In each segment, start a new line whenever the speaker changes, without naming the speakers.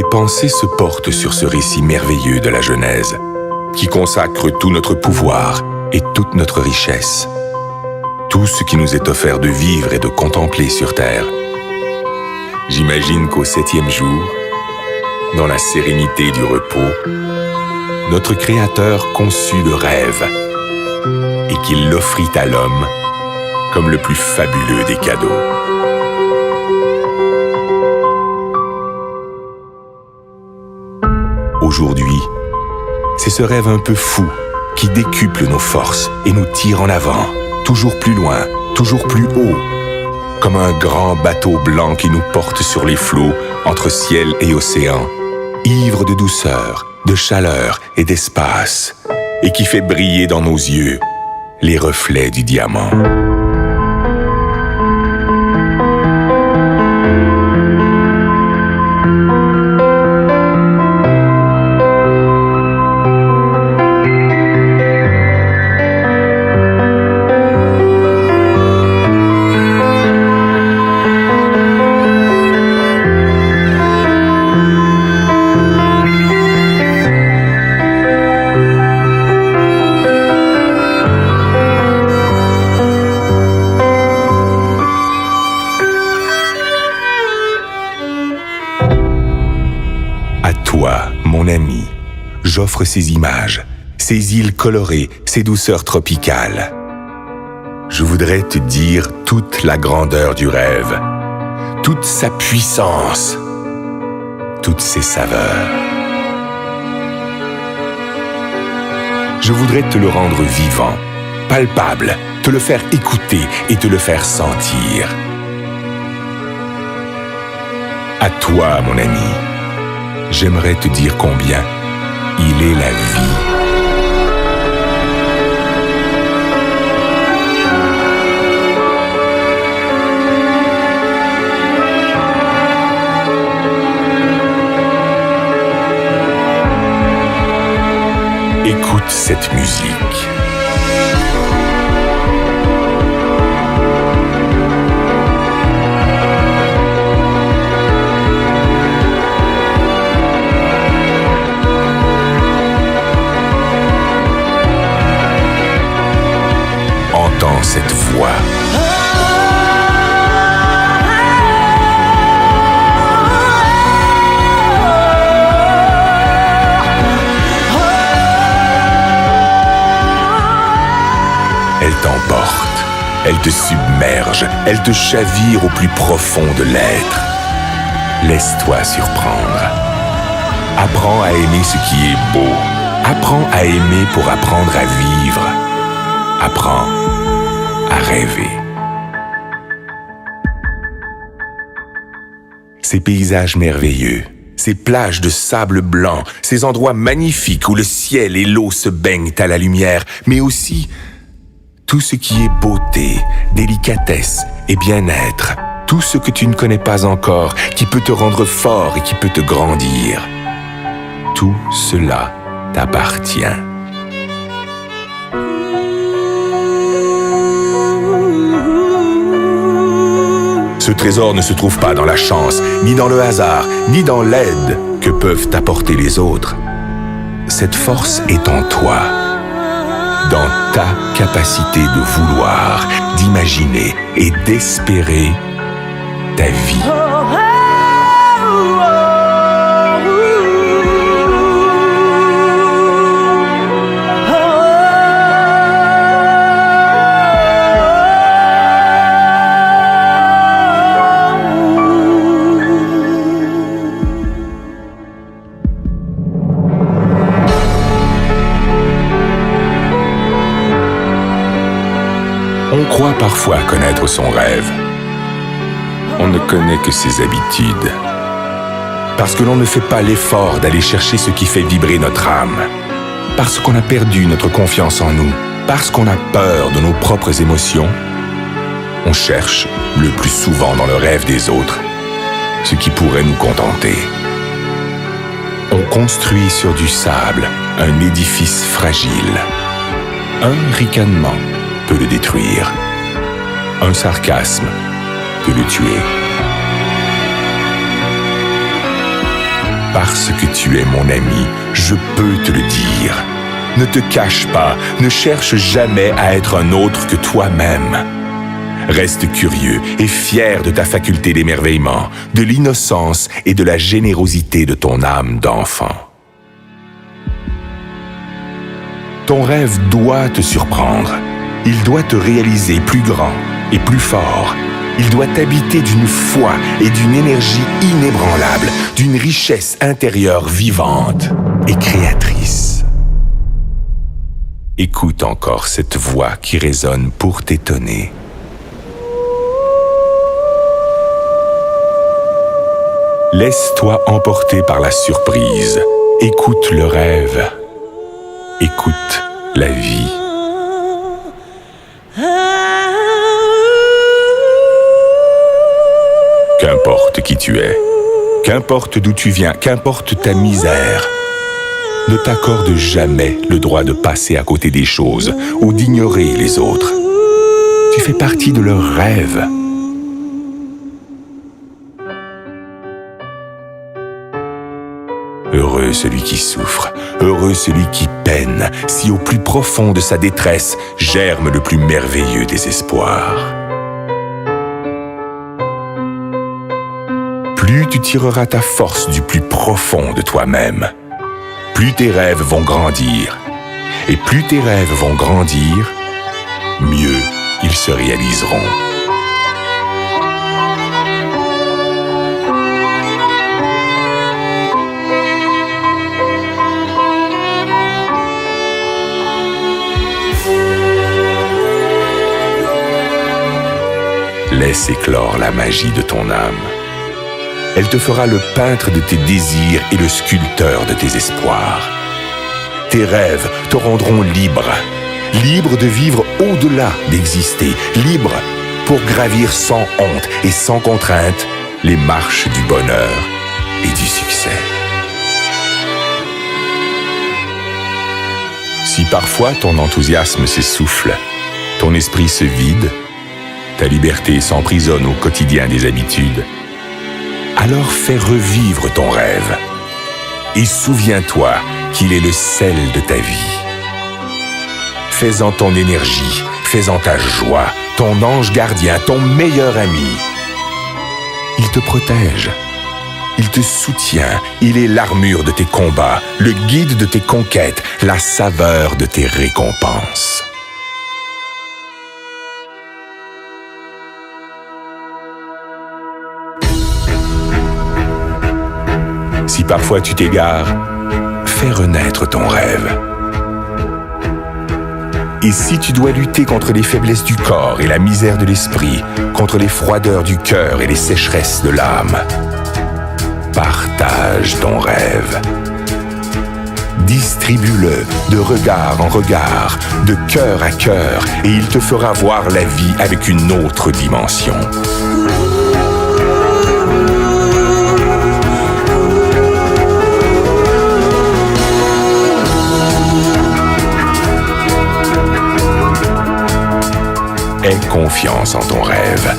pensée se porte sur ce récit merveilleux de la Genèse, qui consacre tout notre pouvoir et toute notre richesse, tout ce qui nous est offert de vivre et de contempler sur terre. J'imagine qu'au 7e jour, dans la sérénité du repos, notre Créateur conçut le rêve et qu'il l'offrit à l'homme comme le plus fabuleux des cadeaux. Aujourd'hui, c'est ce rêve un peu fou qui décuple nos forces et nous tire en avant, toujours plus loin, toujours plus haut, comme un grand bateau blanc qui nous porte sur les flots entre ciel et océan, ivre de douceur, de chaleur et d'espace, et qui fait briller dans nos yeux les reflets du diamant. Toi, mon ami, j'offre ces images, ces îles colorées, ces douceurs tropicales. Je voudrais te dire toute la grandeur du rêve, toute sa puissance, toutes ses saveurs. Je voudrais te le rendre vivant, palpable, te le faire écouter et te le faire sentir. À toi, mon ami, j'aimerais te dire combien il est la vie. Écoute cette musique. Entends cette voix. Elle t'emporte, elle te submerge, elle te chavire au plus profond de l'être. Laisse-toi surprendre. Apprends à aimer ce qui est beau. Apprends à aimer pour apprendre à vivre. Apprends à rêver. Ces paysages merveilleux, ces plages de sable blanc, ces endroits magnifiques où le ciel et l'eau se baignent à la lumière, mais aussi tout ce qui est beauté, délicatesse et bien-être, tout ce que tu ne connais pas encore, qui peut te rendre fort et qui peut te grandir. Tout cela t'appartient. Ce trésor ne se trouve pas dans la chance, ni dans le hasard, ni dans l'aide que peuvent t'apporter les autres. Cette force est en toi, dans ta capacité de vouloir, d'imaginer et d'espérer ta vie. On croit parfois connaître son rêve. On ne connaît que ses habitudes. Parce que l'on ne fait pas l'effort d'aller chercher ce qui fait vibrer notre âme. Parce qu'on a perdu notre confiance en nous. Parce qu'on a peur de nos propres émotions. On cherche, le plus souvent dans le rêve des autres, ce qui pourrait nous contenter. On construit sur du sable un édifice fragile. Un ricanement peut le détruire. Un sarcasme peut le tuer. Parce que tu es mon ami, je peux te le dire. Ne te cache pas, ne cherche jamais à être un autre que toi-même. Reste curieux et fier de ta faculté d'émerveillement, de l'innocence et de la générosité de ton âme d'enfant. Ton rêve doit te surprendre. Il doit te réaliser plus grand et plus fort. Il doit t'habiter d'une foi et d'une énergie inébranlable, d'une richesse intérieure vivante et créatrice. Écoute encore cette voix qui résonne pour t'étonner. Laisse-toi emporter par la surprise. Écoute le rêve. Écoute la vie. Qu'importe qui tu es, qu'importe d'où tu viens, qu'importe ta misère, ne t'accorde jamais le droit de passer à côté des choses ou d'ignorer les autres. Tu fais partie de leurs rêves. Heureux celui qui souffre, heureux celui qui peine, si au plus profond de sa détresse germe le plus merveilleux des espoirs. Plus tu tireras ta force du plus profond de toi-même, plus tes rêves vont grandir. Et plus tes rêves vont grandir, mieux ils se réaliseront. Laisse éclore la magie de ton âme. Elle te fera le peintre de tes désirs et le sculpteur de tes espoirs. Tes rêves te rendront libre, libre de vivre au-delà d'exister, libre pour gravir sans honte et sans contrainte les marches du bonheur et du succès. Si parfois ton enthousiasme s'essouffle, ton esprit se vide, ta liberté s'emprisonne au quotidien des habitudes, alors fais revivre ton rêve et souviens-toi qu'il est le sel de ta vie. Fais-en ton énergie, fais-en ta joie, ton ange gardien, ton meilleur ami. Il te protège, il te soutient, il est l'armure de tes combats, le guide de tes conquêtes, la saveur de tes récompenses. Si parfois tu t'égares, fais renaître ton rêve. Et si tu dois lutter contre les faiblesses du corps et la misère de l'esprit, contre les froideurs du cœur et les sécheresses de l'âme, partage ton rêve. Distribue-le de regard en regard, de cœur à cœur, et il te fera voir la vie avec une autre dimension. Aie confiance en ton rêve.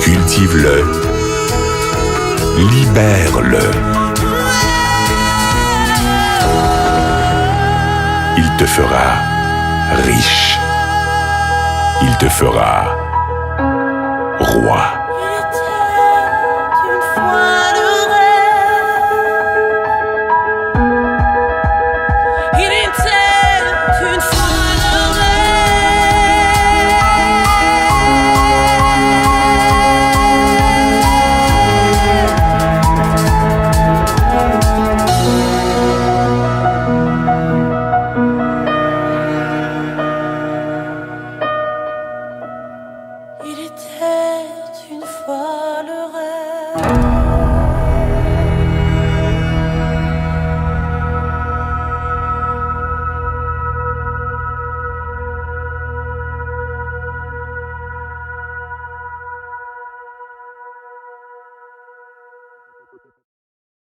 Cultive-le. Libère-le. Il te fera riche. Il te fera roi.
Il était une fois